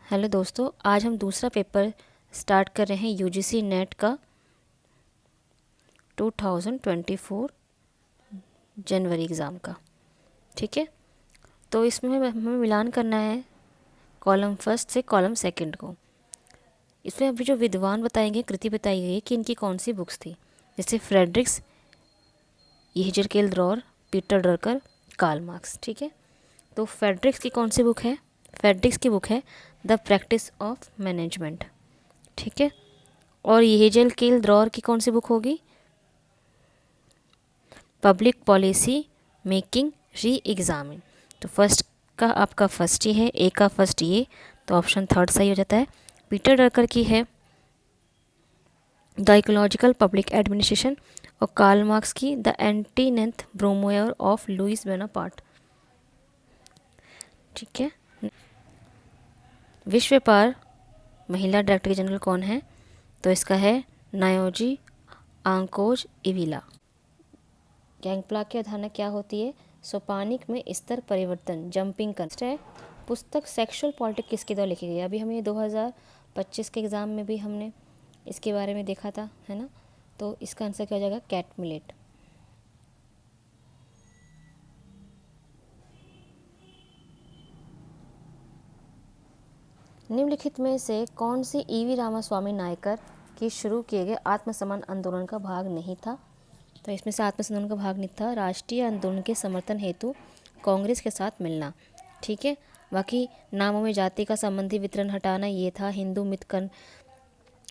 Hello दोस्तों, आज हम दूसरा पेपर स्टार्ट कर रहे हैं यूजीसी नेट का 2024 जनवरी एग्ज़ाम का। ठीक है, तो इसमें हमें मिलान करना है कॉलम फर्स्ट से कॉलम सेकंड को। इसमें अभी जो विद्वान बताएंगे, कृति बताई गई है कि इनकी कौन सी बुक्स थी, जैसे Fredericks, Yehezkel Dror, Peter Drucker, Karl Marx. ठीक है, तो फ्रेडरिक्स की कौन सी बुक है? फ्रेडरिक्स की बुक है द प्रैक्टिस ऑफ मैनेजमेंट। ठीक है, और येजरकेल द्रॉर की कौन सी बुक होगी? Public policy making re examine. तो फर्स्ट का आपका फर्स्ट ये है, ए का फर्स्ट ये, तो ऑप्शन थर्ड सही हो जाता है। पीटर ड्रकर की है द इकोलॉजिकल पब्लिक एडमिनिस्ट्रेशन, और कार्ल मार्क्स की द एंटीनेंथ ब्रोमोयर ऑफ लुइस बोनापार्ट। ठीक है, विश्व व्यापार महिला डायरेक्टर जनरल कौन है? तो इसका है नायोजी आंकोज इविला। गैंगप्लाक की अवधारणा क्या होती है? सोपानिक में स्तर परिवर्तन, जंपिंग कंस्ट है। पुस्तक सेक्सुअल पॉलिटिक्स किसके द्वारा लिखी गई है? अभी हमें 2025 के एग्ज़ाम में भी हमने इसके बारे में देखा था, है ना? तो इसका आंसर क्या हो जाएगा? Kate Millett. निम्नलिखित में से कौन सी ईवी रामास्वामी नायकर की शुरू किए गए आत्मसम्मान आंदोलन का भाग नहीं था? तो इसमें से आत्मसम्मान का भाग नहीं था। राष्ट्रीय आंदोलन के समर्थन हेतु कांग्रेस के साथ मिलना। ठीक है, बाकी नामों में जाति का संबंधी वितरण हटाना ये था। हिंदू मितकन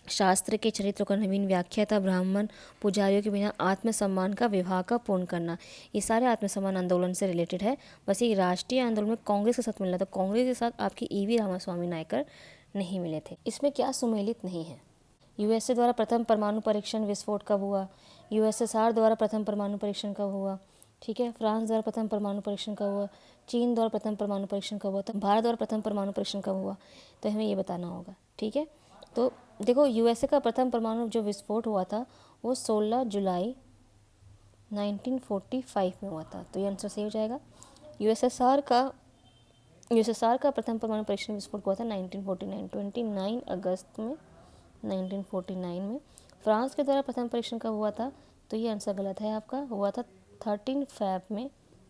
शास्त्र के चरित्रों का नवीन व्याख्या था। ब्राह्मण पुजारियों के बिना आत्मसम्मान का विवाह का पूर्ण करना, ये सारे आत्मसम्मान आंदोलन से रिलेटेड है। बस ये राष्ट्रीय आंदोलन में कांग्रेस के साथ मिलना, तो कांग्रेस के साथ आपकी ईवी रामास्वामी नायकर नहीं मिले थे। इसमें क्या सुमेलित नहीं है? यूएसए द्वारा प्रथम परमाणु परीक्षण विस्फोट कब हुआ? यूएसएसआर द्वारा प्रथम परमाणु परीक्षण कब हुआ? ठीक है, फ्रांस द्वारा प्रथम परमाणु परीक्षण कब हुआ? चीन द्वारा प्रथम परमाणु परीक्षण कब हुआ? तो भारत द्वारा प्रथम परमाणु परीक्षण कब हुआ? तो हमें ये बताना होगा। ठीक है, तो देखो, यूएसए का प्रथम परमाणु जो विस्फोट हुआ था वो 16 जुलाई 1945 में हुआ था, तो ये आंसर सही हो जाएगा। यूएसएसआर का प्रथम परमाणु परीक्षण विस्फोट हुआ था 1949, 29 अगस्त में 1949 में। फ्रांस के द्वारा प्रथम परीक्षण कब हुआ था? तो ये आंसर गलत है आपका, हुआ था 13 फरवरी में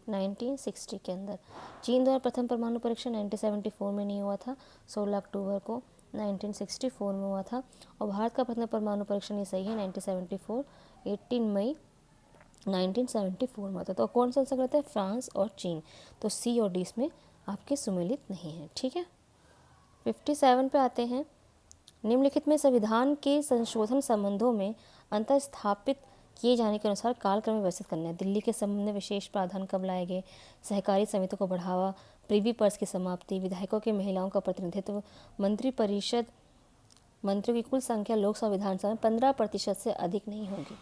1960 के अंदर। चीन द्वारा प्रथम परमाणु परीक्षण 1974 में नहीं हुआ था, 16 अक्टूबर को 1964 में हुआ था। और भारत का प्रथम परमाणु परीक्षण, ये सही है, 1974 18 मई 1974 में हुआ था। तो कौन सा आंसर गलत है? फ्रांस और चीन। तो सी और डी इसमें आपके सुमेलित नहीं है। ठीक है, 57 पे आते हैं। निम्नलिखित में संविधान के संशोधन संबंधों में अंतर स्थापित किए जाने के अनुसार कालक्रम में व्यवस्थित करना है। दिल्ली के संबंध में विशेष प्रावधान कब लाए गए? सहकारी समितियों को बढ़ावा, प्रीवी पर्स की समाप्ति, विधायकों के महिलाओं का प्रतिनिधित्व, मंत्रिपरिषद मंत्रियों की कुल संख्या लोकसभा विधानसभा में 15% से अधिक नहीं होगी।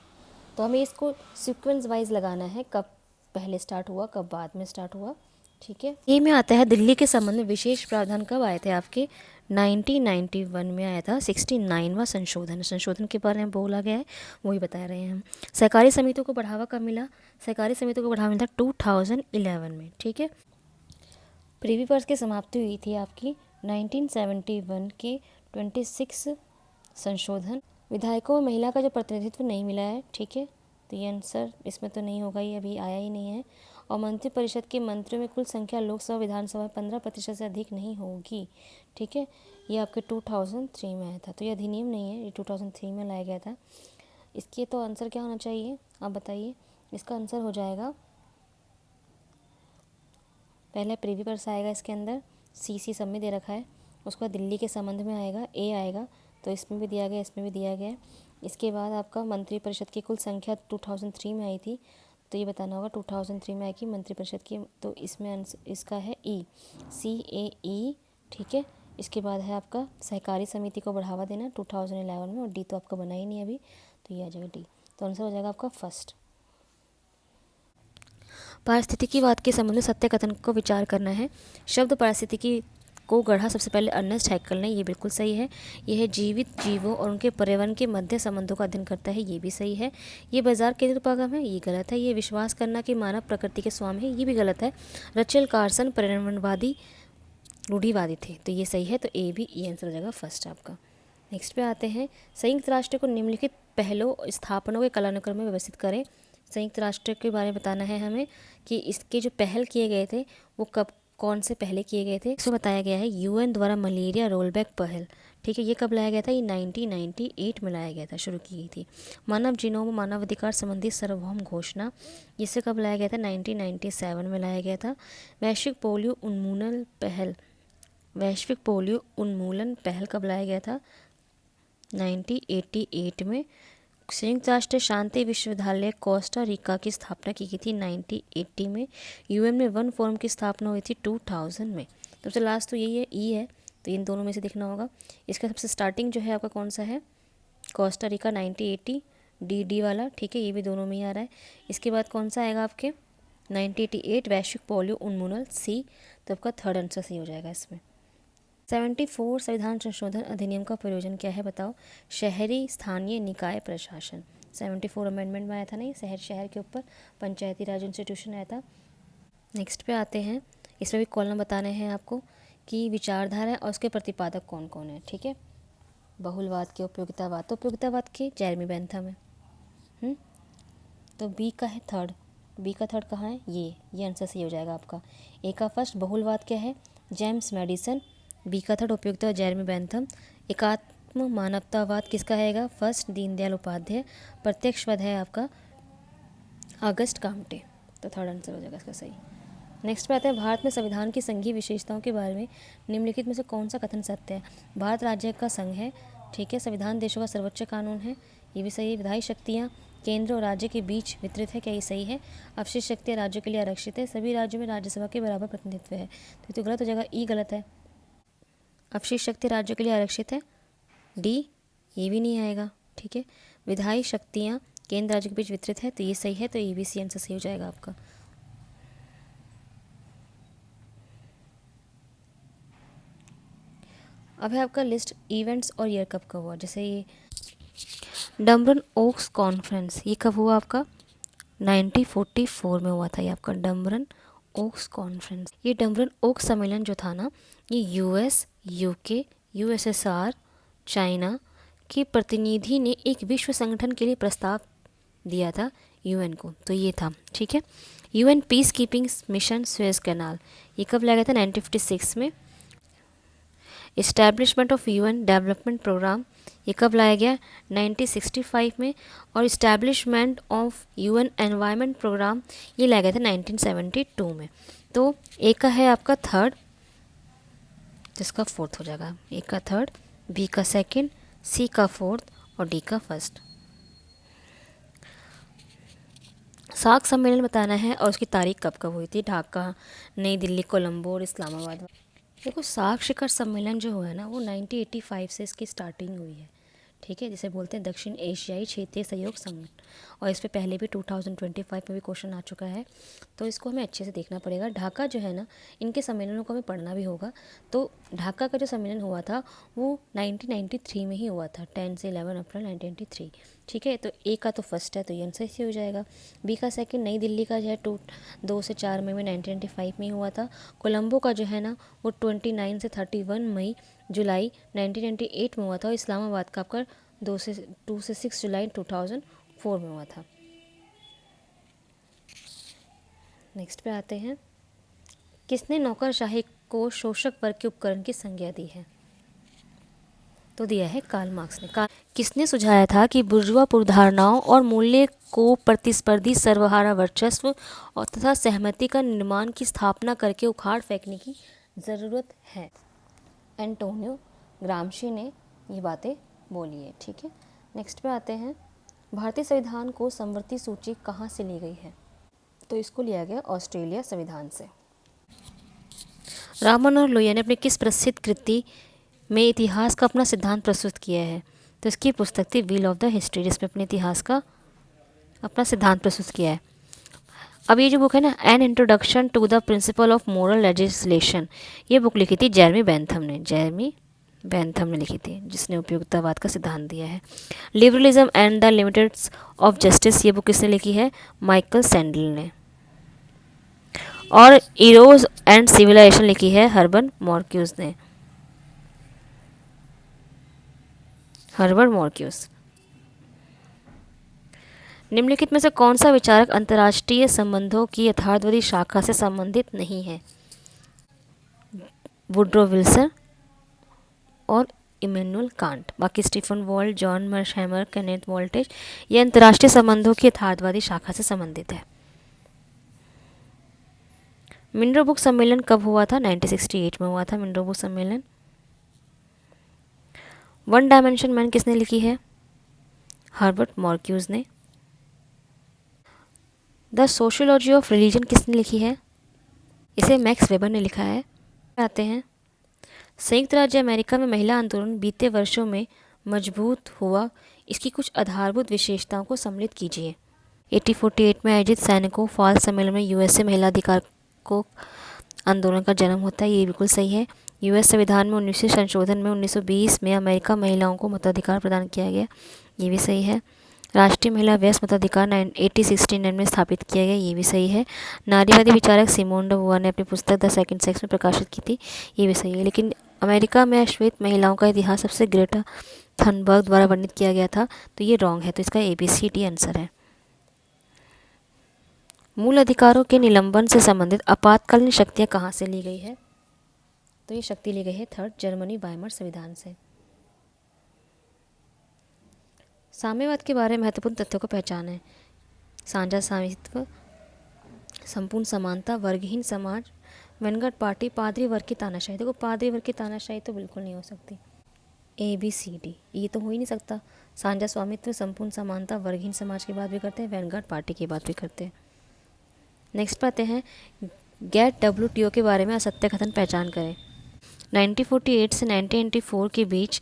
तो हमें इसको सीक्वेंस वाइज लगाना है, कब पहले स्टार्ट हुआ, कब बाद में स्टार्ट हुआ। ठीक है, ये में आता है दिल्ली के संबंध में विशेष प्रावधान कब आए थे आपके? 1991 में आया था। 69वां संशोधन के बारे में बोला गया है, वही बता रहे हैं हम। सहकारी समितियों को बढ़ावा कब मिला? सहकारी समितियों को बढ़ावा मिला 2011 में। ठीक है, प्रीवी पर्स की समाप्ति हुई थी आपकी 1971 के 26 संशोधन। विधायकों में महिला का जो प्रतिनिधित्व नहीं मिला है, ठीक है, तो ये आंसर इसमें तो नहीं होगा, ये अभी आया ही नहीं है। और मंत्रिपरिषद के मंत्रियों में कुल संख्या लोकसभा विधानसभा में 15% से अधिक नहीं होगी। ठीक है, ये आपके 2003 में आया था, तो ये अधिनियम नहीं है, ये 2003 में लाया गया था। इसके तो आंसर क्या होना चाहिए, आप बताइए? इसका आंसर हो जाएगा, पहले प्रीवी पर्स आएगा, इसके अंदर सी सब में दे रखा है। उसके बाद दिल्ली के संबंध में आएगा, ए आएगा, तो इसमें भी दिया गया, इसमें भी दिया गया। इसके बाद आपका मंत्रिपरिषद की कुल संख्या 2003 में आई थी, तो ये बताना होगा 2003 में आई कि मंत्रिपरिषद की, तो इसमें इसका है ई, CAE। ठीक है, इसके बाद है आपका सहकारी समिति को बढ़ावा देना 2011 में, और डी तो आपका बना ही नहीं अभी, तो ये आ जाएगा डी। तो आंसर हो जाएगा आपका फर्स्ट। पारिस्थितिकीवाद के संबंध में सत्य कथन को विचार करना है। शब्द पारिस्थितिकी को गढ़ा सबसे पहले अर्नेस्ट हैक्कल ने, ये बिल्कुल सही है। यह है जीवित जीवों और उनके पर्यावरण के मध्य संबंधों का अध्ययन करता है, ये भी सही है। ये बाजार केंद्र उपागम है, ये गलत है। ये विश्वास करना कि मानव प्रकृति के स्वामी है, ये भी गलत है। रचेल कार्सन पर्यावरणवादी रूढ़िवादी थे, तो ये सही है, तो ए भी ई आंसर हो जाएगा फर्स्ट आपका। नेक्स्ट पे आते हैं, संयुक्त राष्ट्र को निम्नलिखित पहलों स्थापनों के कालानुक्रम में व्यवस्थित करें। संयुक्त राष्ट्र के बारे में बताना है हमें कि इसके जो पहल किए गए थे वो कब कौन से पहले किए गए थे। इसमें बताया गया है यूएन द्वारा मलेरिया रोलबैक पहल, ठीक है, ये कब लाया गया था, ये 1998 में लाया गया था, शुरू की गई थी। मानव जीनोम मानव अधिकार संबंधी सार्वभौम घोषणा, जिसे कब लाया गया था, 1997 में लाया गया था। वैश्विक पोलियो उन्मूलन पहल कब लाया गया था, 1988 में। संयुक्त राष्ट्र शांति विश्वविद्यालय कोस्टा रिका की स्थापना की गई थी 1980 में। यूएन में वन फोरम की स्थापना हुई थी 2000 में। सबसे लास्ट तो यही है, ई है, तो इन दोनों में से देखना होगा। इसका सबसे स्टार्टिंग जो है आपका कौन सा है, कोस्टा रिका 1980, डी वाला, ठीक है, ये भी दोनों में ही आ रहा है। इसके बाद कौन सा आएगा आपके 1988 वैश्विक पोलियो उन्मूलन, सी, तो आपका थर्ड आंसर सही हो जाएगा इसमें। 74 संविधान संशोधन अधिनियम का प्रयोजन क्या है बताओ, शहरी स्थानीय निकाय प्रशासन। 74 अमेंडमेंट में आया था, नहीं, शहर के ऊपर पंचायती राज इंस्टीट्यूशन आया था। नेक्स्ट पे आते हैं, इसमें भी कॉलम बताने हैं आपको कि विचारधारा और उसके प्रतिपादक कौन कौन है, ठीक है। बहुलवाद के, उपयोगितावाद, तो उपयोगितावाद के जेरेमी बेंथम है। तो बी का है थर्ड, बी का थर्ड कहाँ है, ये आंसर सही हो जाएगा आपका। ए का फर्स्ट बहुलवाद क्या है, जेम्स मैडिसन। बी का थर्ड उपयोगिता जेरेमी बेंथम। एकात्म मानवतावाद किसका हैगा, फर्स्ट दीनदयाल उपाध्याय। प्रत्यक्षवाद है आपका अगस्ट काम्टे, तो थर्ड आंसर हो जाएगा इसका सही। नेक्स्ट पे आते हैं, भारत में संविधान की संघीय विशेषताओं के बारे में निम्नलिखित में से कौन सा कथन सत्य है। भारत राज्य का संघ है, ठीक है, संविधान देशों का सर्वोच्च कानून है, ये भी सही है। विधायी शक्तियाँ केंद्र और राज्य के बीच वितरित है, क्या ये सही है। अवशिष्ट शक्तियाँ राज्यों के लिए आरक्षित है, सभी राज्यों में राज्यसभा के बराबर प्रतिनिधित्व है, तो ये तो गलत हो जाएगा, ई गलत है। अवशिष्ट शक्ति राज्यों के लिए आरक्षित है, डी, ये भी नहीं आएगा, ठीक है। विधायी शक्तियाँ केंद्र राज्य के बीच वितरित है, तो ये सही है, तो ये भी सी आंसर सही हो जाएगा आपका। अब है आपका लिस्ट इवेंट्स और ईयर कब का हुआ, जैसे ये डम्बरन ओक्स कॉन्फ्रेंस, ये कब हुआ आपका 1944 में हुआ था, ये आपका डम्बरन ओक्स कॉन्फ्रेंस। ये डम्बरन ओक्स सम्मेलन जो था ना, ये यूएस, यूके, यूएसएसआर, चाइना के प्रतिनिधि ने एक विश्व संगठन के लिए प्रस्ताव दिया था यूएन को, तो ये था, ठीक है। UN peace keeping mission Suez canal, ये कब लाया गया था 1956 में। Establishment of UN development programme, ये कब लाया गया 1965 में। और establishment of UN environment programme, ये लाया गया था 1972 में। तो ए का है आपका थर्ड, जिसका फोर्थ हो जाएगा, ए का थर्ड, बी का सेकंड, सी का फोर्थ और डी का फर्स्ट। सार्क सम्मेलन बताना है और उसकी तारीख कब कब हुई थी, ढाका, नई दिल्ली, कोलंबो और इस्लामाबाद। देखो सार्क शिखर सम्मेलन जो हुआ है ना, वो 1985 से इसकी स्टार्टिंग हुई है, ठीक है, जिसे बोलते हैं दक्षिण एशियाई क्षेत्रीय सहयोग संगठन, और इस पे पहले भी 2025 में भी क्वेश्चन आ चुका है, तो इसको हमें अच्छे से देखना पड़ेगा। ढाका जो है ना, इनके सम्मेलनों को हमें पढ़ना भी होगा। तो ढाका का जो सम्मेलन हुआ था वो 1993 में ही हुआ था, 10 से 11 अप्रैल 1993, ठीक है। तो ए का तो फर्स्ट है, तो ये आंसर ही हो जाएगा। बी का सेकंड नई दिल्ली का जो है 2 से 4 मई में 1995 में ही हुआ था। कोलंबो का जो है ना वो 29 से 31 जुलाई 1998 में हुआ था। और इस्लामाबाद का आपका 2 से 6 जुलाई 2004 में हुआ था। नेक्स्ट पे आते हैं, किसने नौकरशाही को शोषक वर्ग के उपकरण की संज्ञा दी है, तो दिया है कार्ल मार्क्स ने। किसने सुझाया था कि बुर्जुआ पूर्वधारणाओं और मूल्य को प्रतिस्पर्धी सर्वहारा वर्चस्व और तथा सहमति का निर्माण की स्थापना करके उखाड़ फेंकने की ज़रूरत है। एंटोनियो ग्रामशी ने ये बातें बोली है, ठीक है। नेक्स्ट पे आते हैं, भारतीय संविधान को समवर्ती सूची कहाँ से ली गई है, तो इसको लिया गया ऑस्ट्रेलिया संविधान से। राम मनोहर लोहिया ने अपनी किस प्रसिद्ध कृति में इतिहास का अपना सिद्धांत प्रस्तुत किया है, तो इसकी पुस्तक थी व्हील ऑफ द हिस्ट्री, जिसमें अपने इतिहास का अपना सिद्धांत प्रस्तुत किया है। अब ये जो बुक है ना, an introduction to the principle of moral legislation, ये बुक लिखी थी जेरेमी बेंथम ने लिखी थी, जिसने उपयोगितावाद का सिद्धांत दिया है। Liberalism and the limits of justice, ये बुक किसने लिखी है, माइकल सैंडल ने। और इरोज एंड सिविलाइजेशन लिखी है हर्बर्ट मार्क्यूस ने। Herbert Marcus. निम्नलिखित में से कौन सा विचारक अंतर्राष्ट्रीय संबंधों की यथार्थवादी शाखा से संबंधित नहीं है? वुड्रो विल्सन और इमैनुअल कांट। बाकी Stephen Walt, John Mearsheimer, Kenneth Waltz, ये अंतर्राष्ट्रीय संबंधों की यथार्थवादी शाखा से संबंधित है। मिनरो बुक सम्मेलन कब हुआ था? 1968 में हुआ था मिनरो बुक सम्मेलन। वन डायमेंशन मैन किसने लिखी है? हर्बर्ट मार्क्यूस ने। द सोशियोलॉजी ऑफ रिलीजन किसने लिखी है? इसे मैक्स वेबर ने लिखा है। आते हैं, संयुक्त राज्य अमेरिका में महिला आंदोलन बीते वर्षों में मजबूत हुआ, इसकी कुछ आधारभूत विशेषताओं को सम्मिलित कीजिए। 1848 में आयोजित सैनिकों फॉल सम्मेलन में यूएसए महिला अधिकार को आंदोलन का जन्म होता है, ये बिल्कुल सही है। यूएस संविधान में 19 संशोधन में 1920 में अमेरिका महिलाओं को मताधिकार प्रदान किया गया, ये भी सही है। राष्ट्रीय महिला व्यस्त मताधिकार 1869 में स्थापित किया गया, ये भी सही है। नारीवादी विचारक सिमोन डे बुआ ने अपनी पुस्तक द सेकंड सेक्स में प्रकाशित की थी, ये भी सही है। लेकिन अमेरिका में अश्वेत महिलाओं का इतिहास सबसे ग्रेटा थनबर्ग द्वारा वर्णित किया गया था, तो ये रॉन्ग है, तो इसका ABCD आंसर है। मूल अधिकारों के निलंबन से संबंधित आपातकालीन शक्तियाँ कहाँ से ली गई है? तो ये शक्ति ली गई है थर्ड जर्मनी वाइमर संविधान से। साम्यवाद के बारे में महत्वपूर्ण तथ्यों को पहचानें। साझा स्वामित्व, संपूर्ण समानता, वर्गहीन समाज, वेनगार्ड पार्टी, पादरी वर्ग की तानाशाही। देखो पादरी वर्ग की तानाशाही तो बिल्कुल नहीं हो सकती, ABCD, ये तो हो ही नहीं सकता। साझा स्वामित्व, संपूर्ण समानता, वर्गहीन समाज की बात भी करते हैं, वेनगार्ड पार्टी की बात भी करते हैं। नेक्स्ट पर आते हैं, गेट WTO के बारे में असत्य कथन पहचान करें। 1948 से 1994 के बीच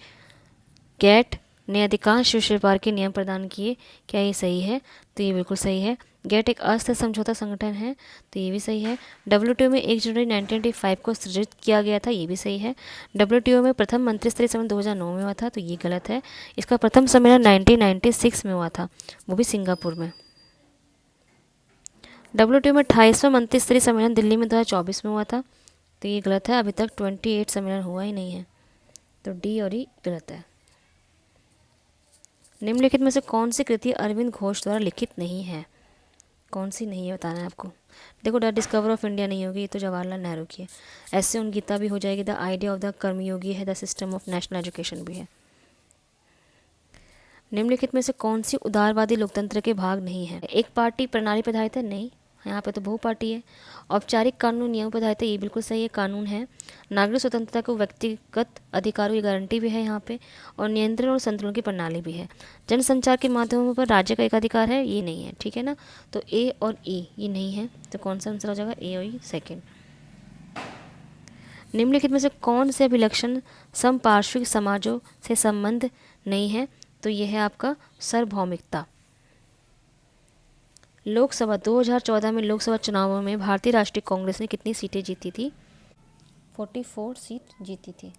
गेट ने अधिकांश विश्व व्यापार के नियम प्रदान किए, क्या ये सही है? तो ये बिल्कुल सही है। गेट एक अस्थिर समझौता संगठन है, तो ये भी सही है। WTO में 1 जनवरी 1995 को सृजित किया गया था, ये भी सही है। WTO में प्रथम मंत्रिस्तरीय सम्मेलन 2009 में हुआ था, तो ये गलत है। इसका प्रथम सम्मेलन 1996 में हुआ था, वो भी सिंगापुर में। WTO में 28वां मंत्रिस्तरीय सम्मेलन दिल्ली में 2024 में हुआ था, तो ये गलत है। अभी तक 28 सम्मेलन हुआ ही नहीं है, तो D और E गलत है। निम्नलिखित में से कौन सी कृति अरविंद घोष द्वारा लिखित नहीं है? कौन सी नहीं है बताना है आपको। देखो, द डिस्कवर ऑफ इंडिया नहीं होगी, ये तो जवाहरलाल नेहरू की है। ऐसे उन गीता भी हो जाएगी, द आइडिया ऑफ द कर्मयोगी है, the system of national education भी है। निम्नलिखित में से कौन सी उदारवादी लोकतंत्र के भाग नहीं है? एक पार्टी प्रणाली पर आधारित है, नहीं, यहाँ पे तो बहुपार्टी है। औपचारिक कानून नियम पर आधारित है, ये बिल्कुल सही है, कानून है। नागरिक स्वतंत्रता को व्यक्तिगत अधिकारों की गारंटी भी है यहाँ पे, और नियंत्रण और संतुलन की प्रणाली भी है। जनसंचार के माध्यमों पर राज्य का एकाधिकार है, ये नहीं है, ठीक है ना। तो A और E ये नहीं है, तो कौन सा आंसर हो जाएगा? A और E सेकेंड। निम्नलिखित में से कौन से अभिलक्षण समपार्श्विक समाजों से संबंध नहीं है? तो यह है आपका सार्वभौमिकता। लोकसभा 2014 में लोकसभा चुनावों में भारतीय राष्ट्रीय कांग्रेस ने कितनी सीटें जीती थी? 44 सीट जीती थी।